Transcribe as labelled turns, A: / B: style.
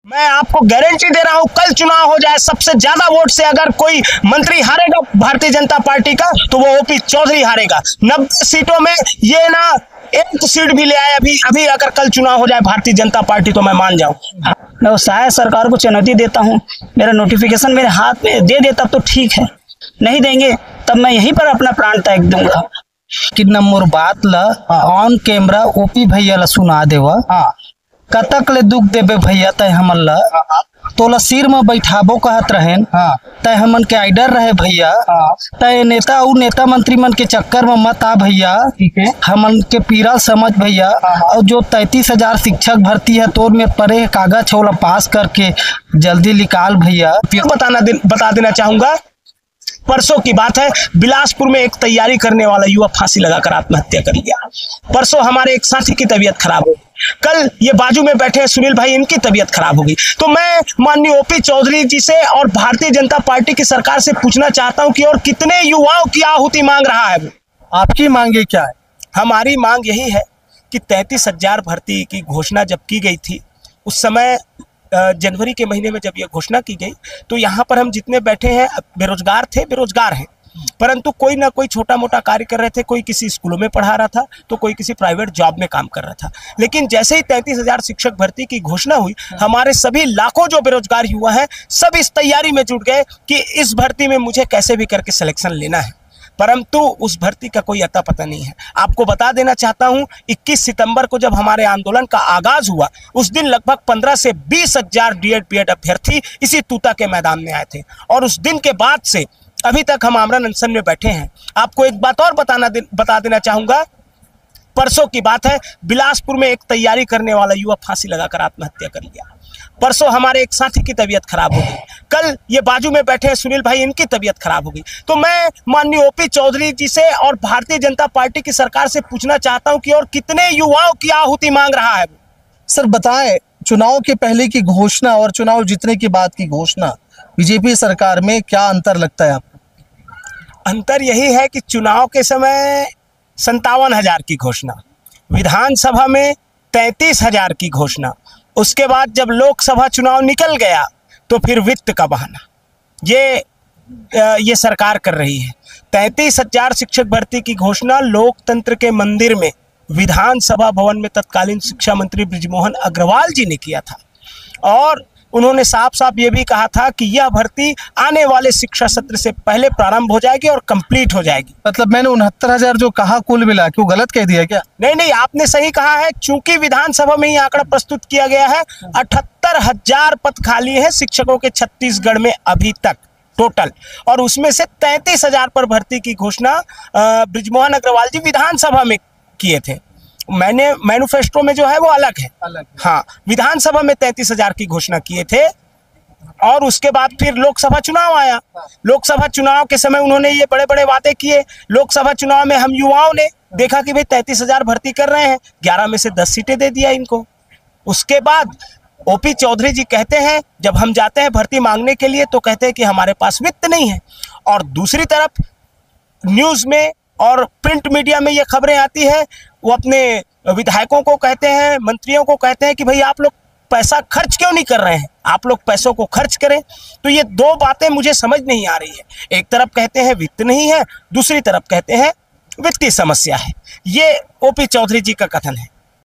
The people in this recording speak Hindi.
A: मैं आपको गारंटी दे रहा हूं, कल चुनाव हो जाए, सबसे ज्यादा वोट से अगर कोई मंत्री हारेगा भारतीय जनता पार्टी का तो वो ओपी चौधरी हारेगा। 90 सीटों में ये ना एक सीट भी ले आए अभी अगर कल चुनाव हो जाए भारतीय जनता पार्टी तो मैं मान जाऊं।
B: मैं शायद सरकार को चुनौती देता हूं, मेरा नोटिफिकेशन मेरे हाथ में दे देता तो ठीक है, नहीं देंगे तब मैं यहीं पर अपना प्राण त्याग दूंगा।
C: कि नंबर बात ला ऑन कैमरा ओपी भैया ला सुना देवा। कतक ले दुख देबे भैया तय हमन ला तोला सिर में बैठाबो कहत रहेन। तय हमन के आइडर रहे भैया। तय नेता और नेता मंत्री मन के चक्कर में मत आ भैया, हमन के पीरा समझ भैया। और जो 33,000 शिक्षक भर्ती है तोर में परे कागज छोला पास करके जल्दी निकाल भैया।
A: बता देना चाहूंगा, परसों की बात है, बिलासपुर में एक तैयारी करने वाला युवक फांसी लगाकर आत्महत्या कर लिया। परसों हमारे एक साथी की तबीयत खराब हो गई, कल ये बाजू में बैठे हैं सुनील भाई, इनकी तबीयत खराब हो गई। तो मैं माननीय ओपी चौधरी जी से और भारतीय जनता पार्टी की सरकार से पूछना चाहता हूं कि और कितने युवाओं की आहुति मांग रहा है वो।
D: आपकी मांगे क्या है?
A: हमारी मांग यही है कि 33,000 भर्ती की घोषणा जब की गई थी, उस समय जनवरी के महीने में जब यह घोषणा की गई तो यहाँ पर हम जितने बैठे हैं बेरोजगार हैं, परंतु कोई ना कोई छोटा मोटा कार्य कर रहे थे, कोई किसी स्कूलों में पढ़ा रहा था तो कोई किसी प्राइवेट जॉब में काम कर रहा था। लेकिन जैसे ही 33,000 शिक्षक भर्ती की घोषणा हुई, हमारे सभी लाखों जो बेरोजगार युवा हैं सब इस तैयारी में जुट गए कि इस भर्ती में मुझे कैसे भी करके सिलेक्शन लेना है, परंतु उस भर्ती का कोई अता पता नहीं है। आपको बता देना चाहता हूं, 21 सितंबर को जब हमारे आंदोलन का आगाज हुआ, उस दिन लगभग 15 से 20,000 डीएड बीएड अभ्यर्थी इसी तूता के मैदान में आए थे और उस दिन के बाद से अभी तक हम आमरण अनशन में बैठे हैं। आपको एक बात और बता देना चाहूंगा, परसों की बात है, बिलासपुर में एक तैयारी करने वाला युवक फांसी लगाकर आत्महत्या कर लिया। परसों हमारे एक साथी की तबीयत खराब हो गई, कल ये बाजू में बैठे हैं सुनील भाई, इनकी तबीयत खराब हो गई। तो मैं माननीय ओपी चौधरी जी से और भारतीय जनता पार्टी की सरकार से पूछना चाहता हूं कि और कितने युवाओं की आहुति मांग रहा है वो।
D: सर बताएं, चुनाव के पहले की घोषणा और चुनाव जीतने के बाद की घोषणा बीजेपी सरकार में क्या अंतर लगता है आपको?
A: अंतर यही है कि चुनाव के समय 57,000 की घोषणा, विधानसभा में 33,000 की घोषणा, उसके बाद जब लोकसभा चुनाव निकल गया तो फिर वित्त का बहाना ये सरकार कर रही है। 33,000 शिक्षक भर्ती की घोषणा लोकतंत्र के मंदिर में विधानसभा भवन में तत्कालीन शिक्षा मंत्री बृजमोहन अग्रवाल जी ने किया था और उन्होंने साफ साफ ये भी कहा था कि यह भर्ती आने वाले शिक्षा सत्र से पहले प्रारंभ हो जाएगी और कंप्लीट हो जाएगी।
D: मतलब मैंने 69,000 जो कहा कुल मिला के वो गलत कह दिया क्या?
A: नहीं, आपने सही कहा है। चूंकि विधानसभा में ये आंकड़ा प्रस्तुत किया गया है, 78,000 पद खाली हैं शिक्षकों के छत्तीसगढ़ में अभी तक टोटल, और उसमें से 33,000 पर भर्ती की घोषणा बृजमोहन अग्रवाल जी विधानसभा में किए थे। मैनिफेस्टो में जो है वो अलग है। हाँ, विधानसभा में 33,000 की घोषणा किए थे और उसके बाद फिर लोकसभा चुनाव आया। लोकसभा चुनाव के समय उन्होंने ये बड़े बड़े वादे किए। लोकसभा चुनाव में हम युवाओं ने देखा कि भाई 33,000 भर्ती कर रहे हैं, 11 में से 10 सीटें दे दिया इनको। उसके बाद ओपी चौधरी जी कहते हैं, जब हम जाते हैं भर्ती मांगने के लिए तो कहते हैं कि हमारे पास वित्त नहीं है, और दूसरी तरफ न्यूज में और प्रिंट मीडिया में ये खबरें आती है, वो अपने विधायकों को कहते हैं, मंत्रियों को कहते हैं कि भाई आप लोग पैसा खर्च क्यों नहीं कर रहे हैं, आप लोग पैसों को खर्च करें। तो ये दो बातें मुझे समझ नहीं आ रही है। एक तरफ कहते हैं वित्त नहीं है, दूसरी तरफ कहते हैं वित्तीय समस्या है। ये ओपी चौधरी जी का कथन है।